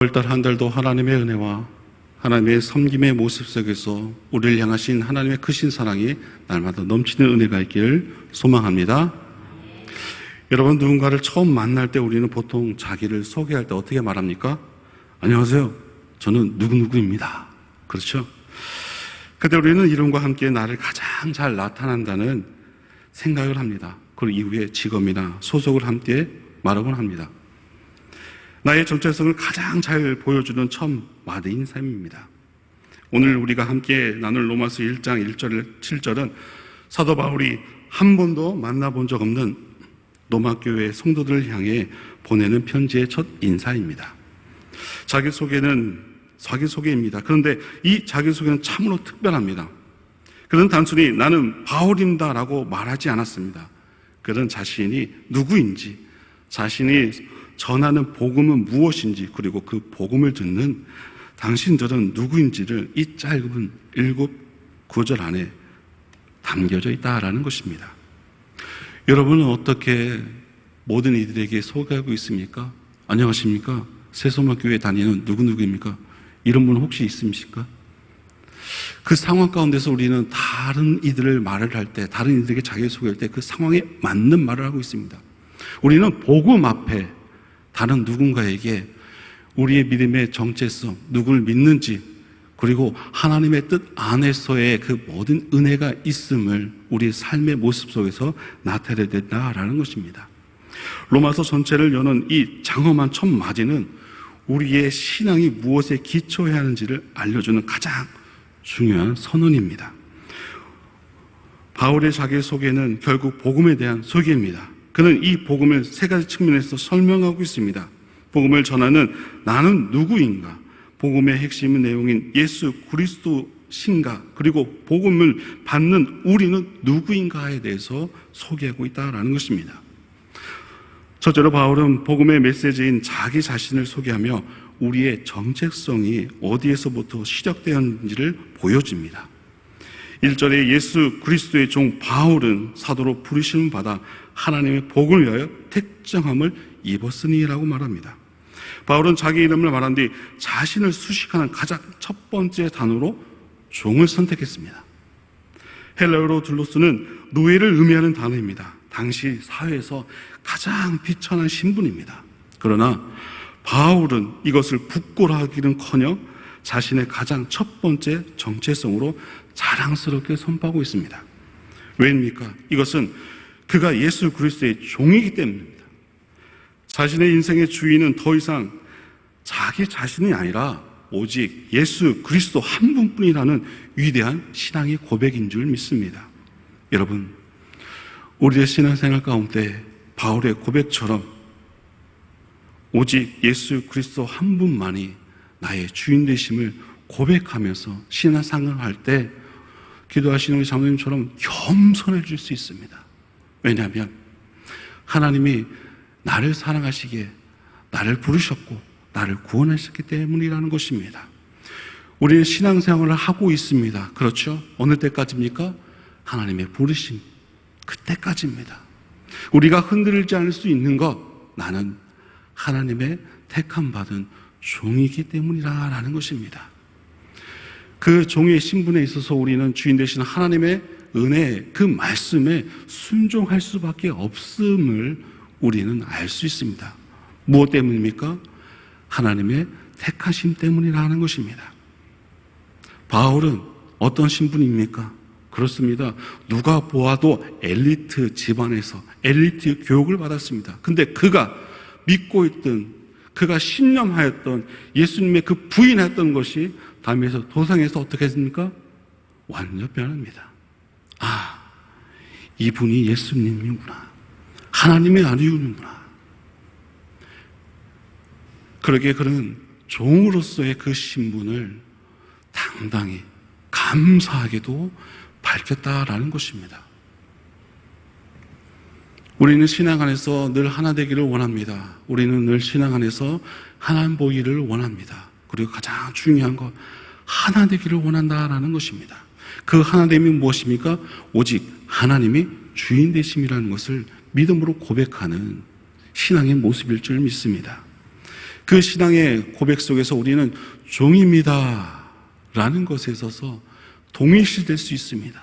달 한 달도 하나님의 은혜와 하나님의 섬김의 모습 속에서 우리를 향하신 하나님의 크신 사랑이 날마다 넘치는 은혜가 있기를 소망합니다. 여러분, 누군가를 처음 만날 때 우리는 보통 자기를 소개할 때 어떻게 말합니까? 안녕하세요, 저는 누구누구입니다. 그렇죠? 그때 우리는 이름과 함께 나를 가장 잘 나타난다는 생각을 합니다. 그 이후에 직업이나 소속을 함께 말하곤 합니다. 나의 정체성을 가장 잘 보여주는 첫 마디 인사입니다. 오늘 우리가 함께 나눌 로마서 1장 1절 7절은 사도 바울이 한 번도 만나본 적 없는 로마 교회 성도들을 향해 보내는 편지의 첫 인사입니다. 자기소개입니다. 그런데 이 자기소개는 참으로 특별합니다. 그는 단순히 나는 바울입니다라고 말하지 않았습니다. 그는 자신이 누구인지, 자신이 전하는 복음은 무엇인지, 그리고 그 복음을 듣는 당신들은 누구인지를 이 짧은 7구절 안에 담겨져 있다라는 것입니다. 여러분은 어떻게 모든 이들에게 소개하고 있습니까? 안녕하십니까? 새소망교회 다니는 누구누구입니까? 이런 분 혹시 있습니까? 그 상황 가운데서 우리는 다른 이들을 말을 할 때, 다른 이들에게 자기소개할 때 그 상황에 맞는 말을 하고 있습니다. 우리는 복음 앞에 다른 누군가에게 우리의 믿음의 정체성, 누구를 믿는지, 그리고 하나님의 뜻 안에서의 그 모든 은혜가 있음을 우리의 삶의 모습 속에서 나타내야 된다라는 것입니다. 로마서 전체를 여는 이 장엄한 첫 마디는 우리의 신앙이 무엇에 기초해야 하는지를 알려주는 가장 중요한 선언입니다. 바울의 자기소개는 결국 복음에 대한 소개입니다. 그는 이 복음을 세 가지 측면에서 설명하고 있습니다. 복음을 전하는 나는 누구인가, 복음의 핵심 내용인 예수 그리스도 신가, 그리고 복음을 받는 우리는 누구인가에 대해서 소개하고 있다는 것입니다. 첫째로 바울은 복음의 메시지인 자기 자신을 소개하며 우리의 정체성이 어디에서부터 시작되었는지를 보여줍니다. 1절에 예수 그리스도의 종 바울은 사도로 부르심을 받아 하나님의 복음을 위하여 택정함을 입었으니라고 말합니다. 바울은 자기 이름을 말한 뒤 자신을 수식하는 가장 첫 번째 단어로 종을 선택했습니다. 헬라어로 둘로스는 노예를 의미하는 단어입니다. 당시 사회에서 가장 비천한 신분입니다. 그러나 바울은 이것을 부끄러워하기는커녕 자신의 가장 첫 번째 정체성으로 자랑스럽게 선포하고 있습니다. 왜입니까? 이것은 그가 예수 그리스도의 종이기 때문입니다. 자신의 인생의 주인은 더 이상 자기 자신이 아니라 오직 예수 그리스도 한 분뿐이라는 위대한 신앙의 고백인 줄 믿습니다. 여러분, 우리의 신앙생활 가운데 바울의 고백처럼 오직 예수 그리스도 한 분만이 나의 주인 되심을 고백하면서 신앙생활할 때 기도하시는 우리 장로님처럼 겸손해질 수 있습니다. 왜냐하면 하나님이 나를 사랑하시기에 나를 부르셨고 나를 구원하셨기 때문이라는 것입니다. 우리는 신앙생활을 하고 있습니다. 그렇죠? 어느 때까지입니까? 하나님의 부르심, 그때까지입니다. 우리가 흔들리지 않을 수 있는 것, 나는 하나님의 택함 받은 종이기 때문이라는 것입니다. 그 종의 신분에 있어서 우리는 주인 되시는 하나님의 은혜, 그 말씀에 순종할 수밖에 없음을 우리는 알 수 있습니다. 무엇 때문입니까? 하나님의 택하심 때문이라는 것입니다. 바울은 어떤 신분입니까? 그렇습니다. 누가 보아도 엘리트 집안에서 엘리트 교육을 받았습니다. 근데 그가 믿고 있던, 그가 신념하였던 예수님의 그 부인했던 것이 담에서 도상에서 어떻게 했습니까? 완전 변합니다. 아, 이분이 예수님이구나. 하나님의 아들이구나. 그러기에 그는 종으로서의 그 신분을 당당히 감사하게도 밝혔다라는 것입니다. 우리는 신앙 안에서 늘 하나 되기를 원합니다. 우리는 늘 신앙 안에서 하나님 보기를 원합니다. 그리고 가장 중요한 것, 하나 되기를 원한다라는 것입니다. 그 하나됨이 무엇입니까? 오직 하나님이 주인 되심이라는 것을 믿음으로 고백하는 신앙의 모습일 줄 믿습니다. 그 신앙의 고백 속에서 우리는 종입니다 라는 것에 있어서 동일시될 수 있습니다.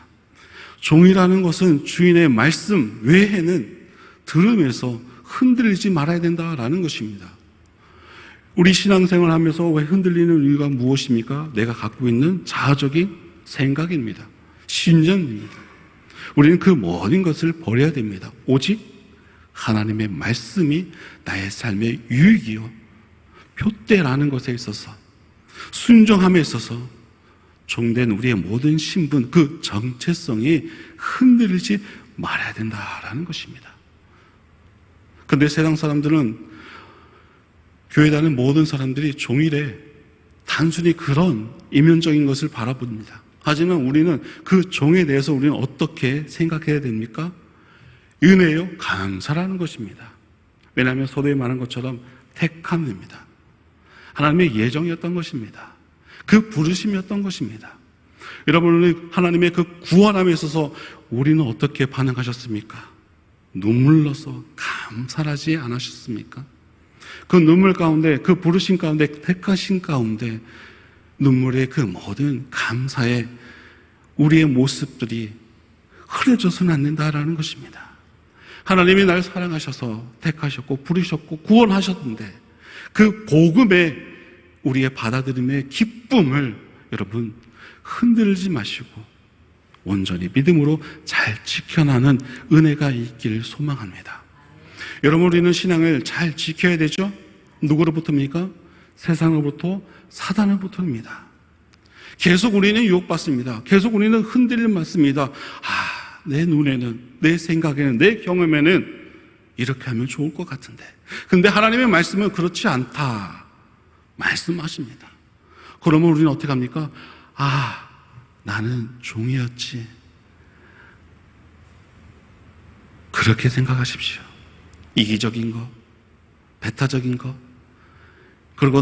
종이라는 것은 주인의 말씀 외에는 들으면서 흔들리지 말아야 된다라는 것입니다. 우리 신앙생활 하면서 왜 흔들리는 이유가 무엇입니까? 내가 갖고 있는 자아적인 생각입니다. 신념입니다. 우리는 그 모든 것을 버려야 됩니다. 오직 하나님의 말씀이 나의 삶의 유익이요 표대라는 것에 있어서, 순종함에 있어서 종된 우리의 모든 신분, 그 정체성이 흔들리지 말아야 된다라는 것입니다. 그런데 세상 사람들은, 교회 다니는 모든 사람들이 종이래 단순히 그런 이면적인 것을 바라봅니다. 하지만 우리는 그 종에 대해서 우리는 어떻게 생각해야 됩니까? 은혜요, 감사라는 것입니다. 왜냐하면 서두에 말한 것처럼 택함입니다. 하나님의 예정이었던 것입니다. 그 부르심이었던 것입니다. 여러분, 하나님의 그 구원함에 있어서 우리는 어떻게 반응하셨습니까? 눈물로서 감사하지 않으셨습니까? 그 눈물 가운데, 그 부르심 가운데, 택하신 가운데 눈물의 그 모든 감사의 우리의 모습들이 흐려져서는 안 된다라는 것입니다. 하나님이 날 사랑하셔서 택하셨고 부르셨고 구원하셨는데 그 복음의 우리의 받아들임의 기쁨을 여러분 흔들지 마시고 온전히 믿음으로 잘 지켜나는 은혜가 있기를 소망합니다. 여러분, 우리는 신앙을 잘 지켜야 되죠? 누구로부터입니까? 세상으로부터, 사단으로부터입니다. 계속 우리는 유혹받습니다. 계속 우리는 흔들림 받습니다. 내 눈에는, 내 생각에는, 내 경험에는 이렇게 하면 좋을 것 같은데. 근데 하나님의 말씀은 그렇지 않다 말씀하십니다. 그러면 우리는 어떻게 합니까? 나는 종이었지. 그렇게 생각하십시오. 이기적인 것, 배타적인 것, 그리고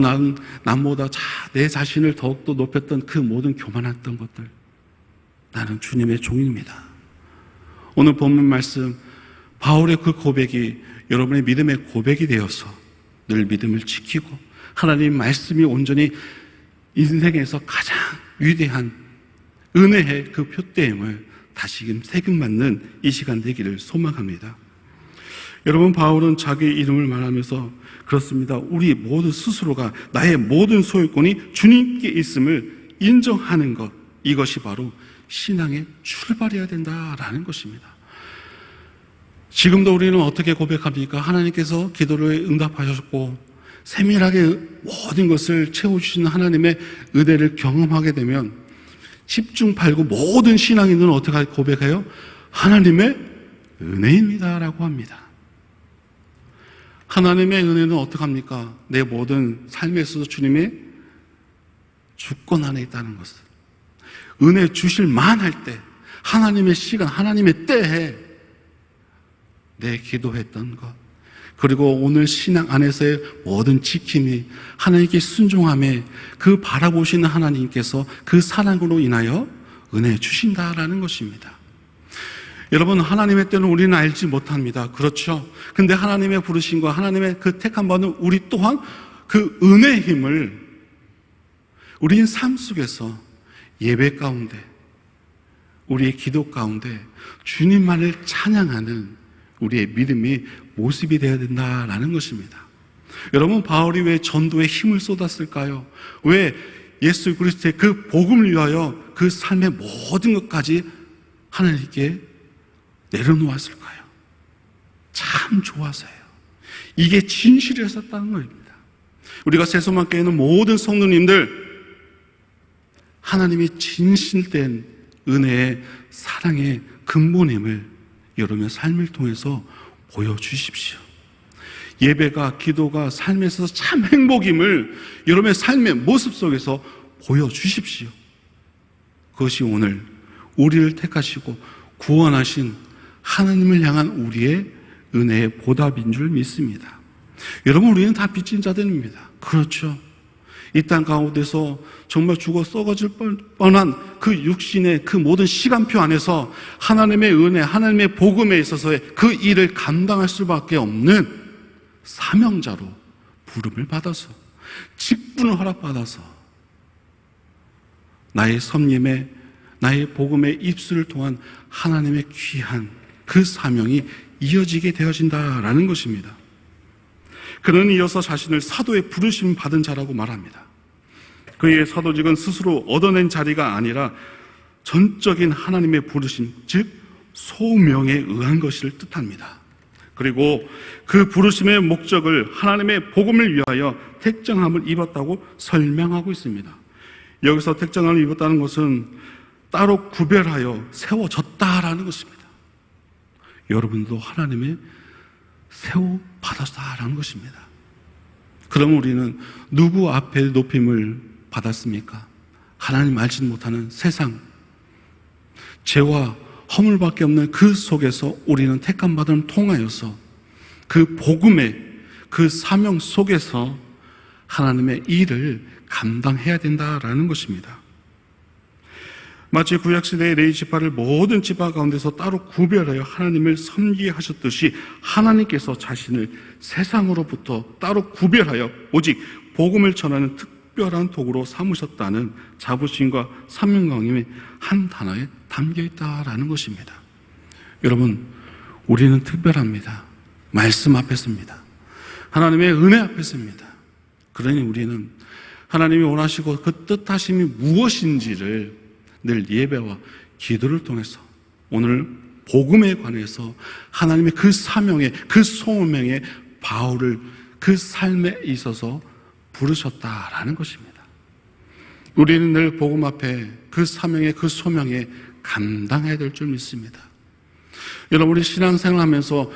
남보다 내 자신을 더욱더 높였던 그 모든 교만했던 것들, 나는 주님의 종입니다. 오늘 본문 말씀, 바울의 그 고백이 여러분의 믿음의 고백이 되어서 늘 믿음을 지키고 하나님 말씀이 온전히 인생에서 가장 위대한 은혜의 그 표대임을 다시금 세금맞는 이 시간 되기를 소망합니다. 여러분, 바울은 자기 이름을 말하면서 그렇습니다. 우리 모두 스스로가 나의 모든 소유권이 주님께 있음을 인정하는 것, 이것이 바로 신앙의 출발이어야 된다라는 것입니다. 지금도 우리는 어떻게 고백합니까? 하나님께서 기도를 응답하셨고 세밀하게 모든 것을 채워주시는 하나님의 은혜를 경험하게 되면 십중팔구 모든 신앙인들은 어떻게 고백해요? 하나님의 은혜입니다라고 합니다. 하나님의 은혜는 어떻게 합니까? 내 모든 삶에 있어서 주님의 주권 안에 있다는 것을, 은혜 주실 만할 때, 하나님의 시간, 하나님의 때에 내 기도했던 것, 그리고 오늘 신앙 안에서의 모든 지킴이 하나님께 순종함에 그 바라보시는 하나님께서 그 사랑으로 인하여 은혜 주신다라는 것입니다. 여러분, 하나님의 때는 우리는 알지 못합니다. 그렇죠? 근데 하나님의 부르심과 하나님의 그 택함 받은 우리 또한 그 은혜의 힘을 우리의 삶 속에서 예배 가운데, 우리의 기도 가운데 주님만을 찬양하는 우리의 믿음이 모습이 되어야 된다라는 것입니다. 여러분, 바울이 왜 전도에 힘을 쏟았을까요? 왜 예수 그리스도의 그 복음을 위하여 그 삶의 모든 것까지 하나님께 내려놓았을까요? 참 좋아서요. 이게 진실이었었다는 겁니다. 우리가 새소망교회 있는 모든 성도님들, 하나님이 진실된 은혜의 사랑의 근본임을 여러분의 삶을 통해서 보여주십시오. 예배가, 기도가 삶에서 참 행복임을 여러분의 삶의 모습 속에서 보여주십시오. 그것이 오늘 우리를 택하시고 구원하신 하나님을 향한 우리의 은혜의 보답인 줄 믿습니다. 여러분, 우리는 다 빚진 자들입니다. 그렇죠? 이 땅 가운데서 정말 죽어 썩어질 뻔한 그 육신의 그 모든 시간표 안에서 하나님의 은혜, 하나님의 복음에 있어서의 그 일을 감당할 수밖에 없는 사명자로 부름을 받아서, 직분을 허락받아서 나의 섬김에, 나의 복음의 입술을 통한 하나님의 귀한 그 사명이 이어지게 되어진다라는 것입니다. 그는 이어서 자신을 사도의 부르심 받은 자라고 말합니다. 그의 사도직은 스스로 얻어낸 자리가 아니라 전적인 하나님의 부르심, 즉 소명에 의한 것을 뜻합니다. 그리고 그 부르심의 목적을 하나님의 복음을 위하여 택정함을 입었다고 설명하고 있습니다. 여기서 택정함을 입었다는 것은 따로 구별하여 세워졌다라는 것입니다. 여러분도 하나님의 세워받았다라는 것입니다. 그럼 우리는 누구 앞에 높임을 받았습니까? 하나님 알지 못하는 세상, 죄와 허물밖에 없는 그 속에서 우리는 택함받음을 통하여서 그 복음의 그 사명 속에서 하나님의 일을 감당해야 된다라는 것입니다. 마치 구약시대의 레위 지파를 모든 지파 가운데서 따로 구별하여 하나님을 섬기게 하셨듯이 하나님께서 자신을 세상으로부터 따로 구별하여 오직 복음을 전하는 특별한 도구로 삼으셨다는 자부심과 사명감이 한 단어에 담겨있다라는 것입니다. 여러분, 우리는 특별합니다. 말씀 앞에 섭니다. 하나님의 은혜 앞에 섭니다. 그러니 우리는 하나님이 원하시고 그 뜻하심이 무엇인지를 늘 예배와 기도를 통해서 오늘 복음에 관해서 하나님의 그 사명에, 그 소명에 바울을 그 삶에 있어서 부르셨다라는 것입니다. 우리는 늘 복음 앞에 그 사명에, 그 소명에 감당해야 될 줄 믿습니다. 여러분이 신앙생활 하면서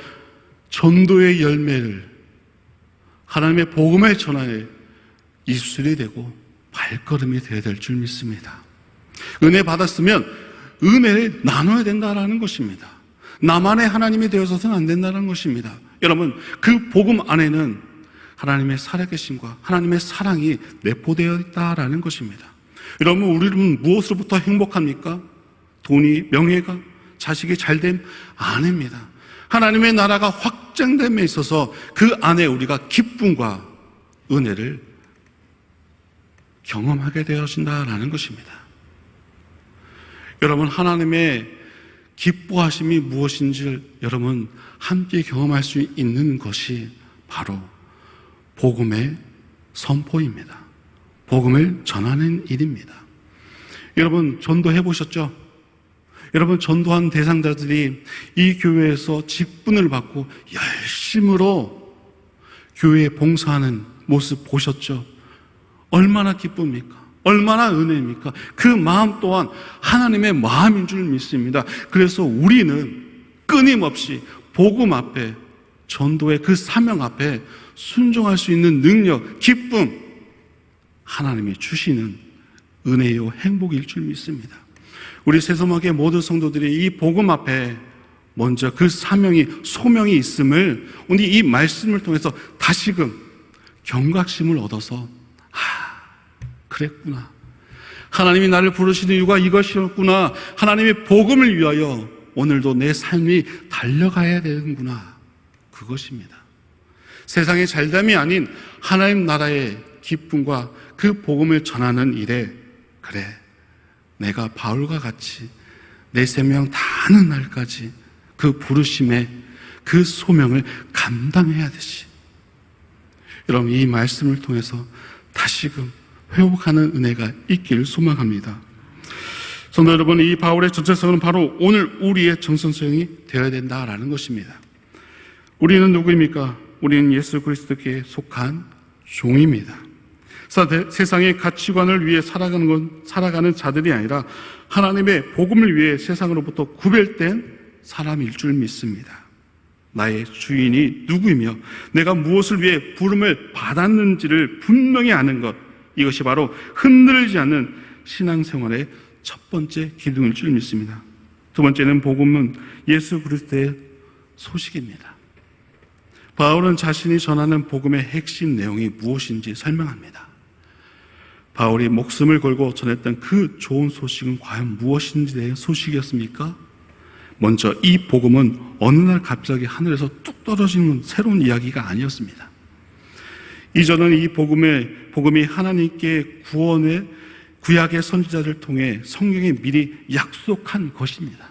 전도의 열매를 하나님의 복음의 전하에 입술이 되고 발걸음이 되어야 될 줄 믿습니다. 은혜 받았으면 은혜를 나눠야 된다는 것입니다. 나만의 하나님이 되어서는 안 된다는 것입니다. 여러분, 그 복음 안에는 하나님의 살아계심과 하나님의 사랑이 내포되어 있다는 것입니다. 여러분, 우리는 무엇으로부터 행복합니까? 돈이, 명예가, 자식이 잘됨? 아닙니다. 하나님의 나라가 확장됨에 있어서 그 안에 우리가 기쁨과 은혜를 경험하게 되어진다는 것입니다. 여러분, 하나님의 기뻐하심이 무엇인지를 여러분 함께 경험할 수 있는 것이 바로 복음의 선포입니다. 복음을 전하는 일입니다. 여러분, 전도해 보셨죠? 여러분, 전도한 대상자들이 이 교회에서 직분을 받고 열심으로 교회에 봉사하는 모습 보셨죠? 얼마나 기쁩니까? 얼마나 은혜입니까? 그 마음 또한 하나님의 마음인 줄 믿습니다. 그래서 우리는 끊임없이 복음 앞에, 전도의 그 사명 앞에 순종할 수 있는 능력, 기쁨, 하나님이 주시는 은혜요 행복일 줄 믿습니다. 우리 새소막의 모든 성도들이 이 복음 앞에 먼저 그 사명이, 소명이 있음을 오늘 이 말씀을 통해서 다시금 경각심을 얻어서 그랬구나. 하나님이 나를 부르시는 이유가 이것이었구나. 하나님의 복음을 위하여 오늘도 내 삶이 달려가야 되는구나. 그것입니다. 세상의 잘됨이 아닌 하나님 나라의 기쁨과 그 복음을 전하는 일에, 그래, 내가 바울과 같이 내 생명 다하는 날까지 그 부르심의 그 소명을 감당해야 되지. 여러분, 이 말씀을 통해서 다시금 회복하는 은혜가 있기를 소망합니다. 성도 여러분, 이 바울의 정체성은 바로 오늘 우리의 정체성이 되어야 된다라는 것입니다. 우리는 누구입니까? 우리는 예수 그리스도께 속한 종입니다. 세상의 가치관을 위해 살아가는 자들이 아니라 하나님의 복음을 위해 세상으로부터 구별된 사람일 줄 믿습니다. 나의 주인이 누구이며 내가 무엇을 위해 부름을 받았는지를 분명히 아는 것, 이것이 바로 흔들리지 않는 신앙생활의 첫 번째 기둥일 줄 믿습니다. 두 번째는 복음은 예수 그리스도의 소식입니다. 바울은 자신이 전하는 복음의 핵심 내용이 무엇인지 설명합니다. 바울이 목숨을 걸고 전했던 그 좋은 소식은 과연 무엇인지 대한 소식이었습니까? 먼저 이 복음은 어느 날 갑자기 하늘에서 뚝 떨어지는 새로운 이야기가 아니었습니다. 이전은 이 복음이 하나님께 구약의 선지자를 통해 성경에 미리 약속한 것입니다.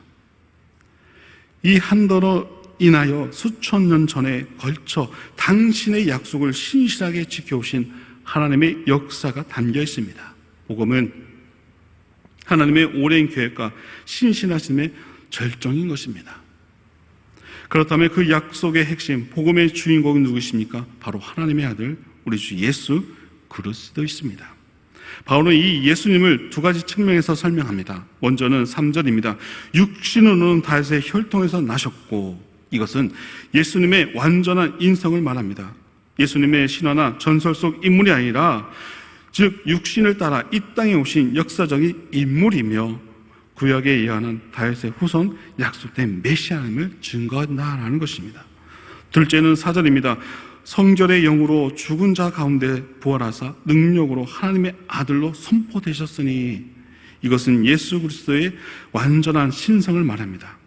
이 한더러 인하여 수천 년 전에 걸쳐 당신의 약속을 신실하게 지켜오신 하나님의 역사가 담겨 있습니다. 복음은 하나님의 오랜 계획과 신실하심의 절정인 것입니다. 그렇다면 그 약속의 핵심, 복음의 주인공은 누구십니까? 바로 하나님의 아들 우리 주 예수 그리스도이십니다. 바울은 이 예수님을 두 가지 측면에서 설명합니다. 먼저는 3절입니다. 육신으로는 다윗의 혈통에서 나셨고, 이것은 예수님의 완전한 인성을 말합니다. 예수님의 신화나 전설 속 인물이 아니라 즉 육신을 따라 이 땅에 오신 역사적인 인물이며 구약에 예언한 다윗의 후손 약속된 메시아임을 증거한다라는 것입니다. 둘째는 4절입니다. 성결의 영으로 죽은 자 가운데 부활하사 능력으로 하나님의 아들로 선포되셨으니, 이것은 예수 그리스도의 완전한 신성을 말합니다.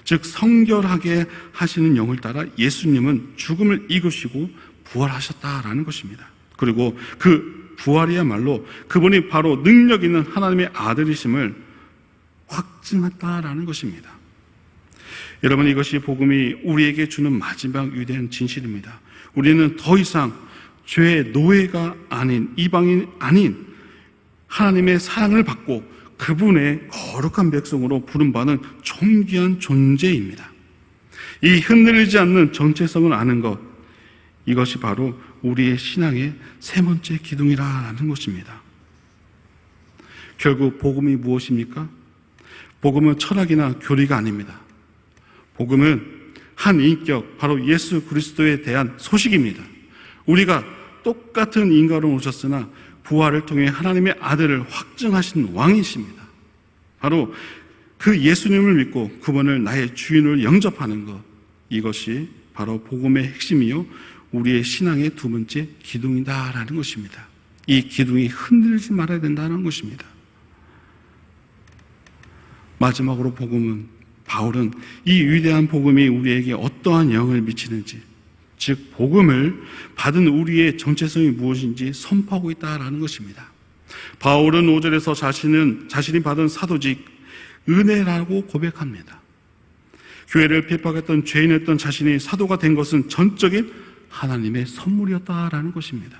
즉 성결하게 하시는 영을 따라 예수님은 죽음을 이기시고 부활하셨다라는 것입니다. 그리고 그 부활이야말로 그분이 바로 능력 있는 하나님의 아들이심을 확증했다라는 것입니다. 여러분, 이것이 복음이 우리에게 주는 마지막 위대한 진실입니다. 우리는 더 이상 죄의 노예가 아닌, 이방인 아닌 하나님의 사랑을 받고 그분의 거룩한 백성으로 부름받은 존귀한 존재입니다. 이 흔들리지 않는 정체성을 아는 것, 이것이 바로 우리의 신앙의 세 번째 기둥이라는 것입니다. 결국 복음이 무엇입니까? 복음은 철학이나 교리가 아닙니다. 복음은 한 인격, 바로 예수 그리스도에 대한 소식입니다. 우리가 똑같은 인간으로 오셨으나 부활을 통해 하나님의 아들을 확증하신 왕이십니다. 바로 그 예수님을 믿고 그분을 나의 주인으로 영접하는 것, 이것이 바로 복음의 핵심이요 우리의 신앙의 두 번째 기둥이다라는 것입니다. 이 기둥이 흔들리지 말아야 된다는 것입니다. 마지막으로 바울은 이 위대한 복음이 우리에게 어떠한 영향을 미치는지, 즉 복음을 받은 우리의 정체성이 무엇인지 선포하고 있다라는 것입니다. 바울은 5절에서 자신이 받은 사도직 은혜라고 고백합니다. 교회를 핍박했던 죄인이었던 자신이 사도가 된 것은 전적인 하나님의 선물이었다라는 것입니다.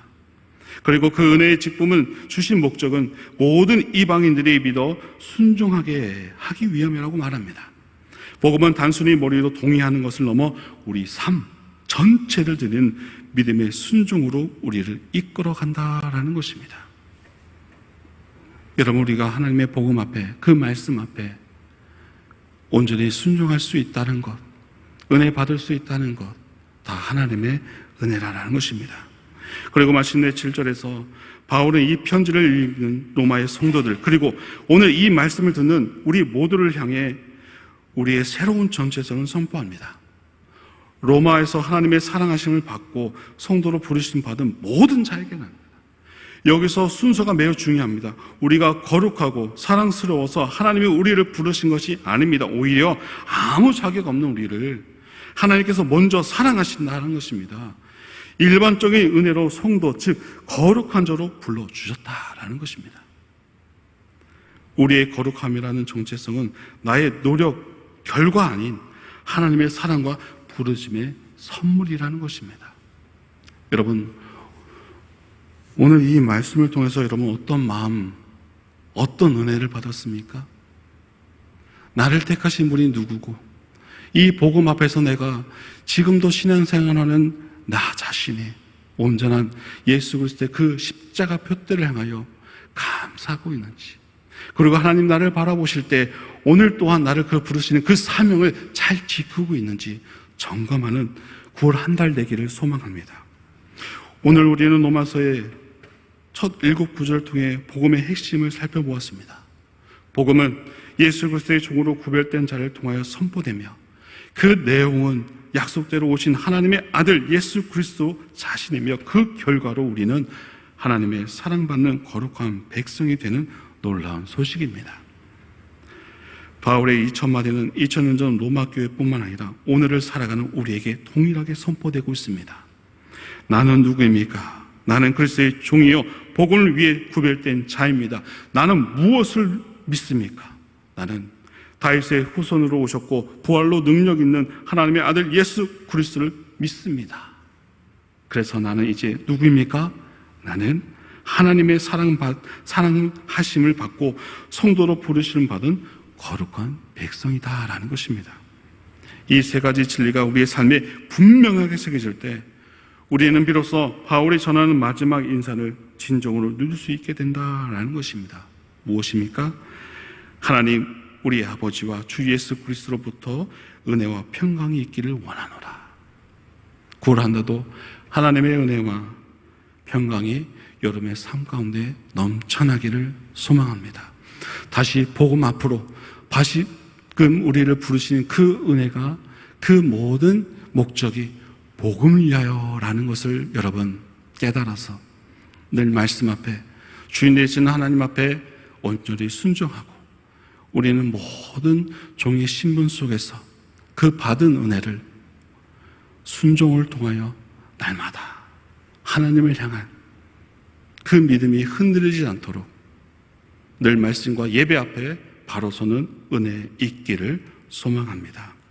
그리고 그 은혜의 직분을 주신 목적은 모든 이방인들이 믿어 순종하게 하기 위함이라고 말합니다. 복음은 단순히 머리로 동의하는 것을 넘어 우리 삶 전체를 드리는 믿음의 순종으로 우리를 이끌어 간다라는 것입니다. 여러분, 우리가 하나님의 복음 앞에, 그 말씀 앞에 온전히 순종할 수 있다는 것, 은혜 받을 수 있다는 것, 다 하나님의 은혜라는 것입니다. 그리고 마침내 7절에서 바울은 이 편지를 읽는 로마의 성도들, 그리고 오늘 이 말씀을 듣는 우리 모두를 향해 우리의 새로운 정체성을 선포합니다. 로마에서 하나님의 사랑하심을 받고 성도로 부르심 받은 모든 자에게는, 여기서 순서가 매우 중요합니다. 우리가 거룩하고 사랑스러워서 하나님이 우리를 부르신 것이 아닙니다. 오히려 아무 자격 없는 우리를 하나님께서 먼저 사랑하신다는 것입니다. 일반적인 은혜로 성도, 즉 거룩한 자로 불러주셨다라는 것입니다. 우리의 거룩함이라는 정체성은 나의 노력 결과 아닌 하나님의 사랑과 부르심의 선물이라는 것입니다. 여러분, 오늘 이 말씀을 통해서 여러분 어떤 마음, 어떤 은혜를 받았습니까? 나를 택하신 분이 누구고, 이 복음 앞에서 내가 지금도 신앙생활하는 나 자신이 온전한 예수 그리스도의 그 십자가 표대를 향하여 감사하고 있는지, 그리고 하나님 나를 바라보실 때 오늘 또한 나를 부르시는 그 사명을 잘 지키고 있는지 점검하는 9월 한 달 되기를 소망합니다. 오늘 우리는 로마서의 첫 7구절을 통해 복음의 핵심을 살펴보았습니다. 복음은 예수 그리스도의 종으로 구별된 자를 통하여 선포되며, 그 내용은 약속대로 오신 하나님의 아들 예수 그리스도 자신이며, 그 결과로 우리는 하나님의 사랑받는 거룩한 백성이 되는 놀라운 소식입니다. 바울의 2000마디는 2000년 전 로마 교회뿐만 아니라 오늘을 살아가는 우리에게 동일하게 선포되고 있습니다. 나는 누구입니까? 나는 그리스도의 종이요 복음을 위해 구별된 자입니다. 나는 무엇을 믿습니까? 나는 다윗의 후손으로 오셨고 부활로 능력 있는 하나님의 아들 예수 그리스도를 믿습니다. 그래서 나는 이제 누구입니까? 나는 하나님의 사랑하심을 받고 성도로 부르심을 받은 거룩한 백성이다라는 것입니다. 이 세 가지 진리가 우리의 삶에 분명하게 새겨질 때 우리는 비로소 바울이 전하는 마지막 인사를 진정으로 누릴 수 있게 된다라는 것입니다. 무엇입니까? 하나님 우리 아버지와 주 예수 그리스도로부터 은혜와 평강이 있기를 원하노라. 구원한다도 하나님의 은혜와 평강이 여러분의 삶 가운데 넘쳐나기를 소망합니다. 다시 복음 앞으로 다시금 우리를 부르시는 그 은혜가 그 모든 목적이 복음을 위하여라는 것을 여러분 깨달아서 늘 말씀 앞에 주인 되시는 하나님 앞에 온전히 순종하고 우리는 모든 종의 신분 속에서 그 받은 은혜를 순종을 통하여 날마다 하나님을 향한 그 믿음이 흔들리지 않도록 늘 말씀과 예배 앞에 바로 서는 은혜 있기를 소망합니다.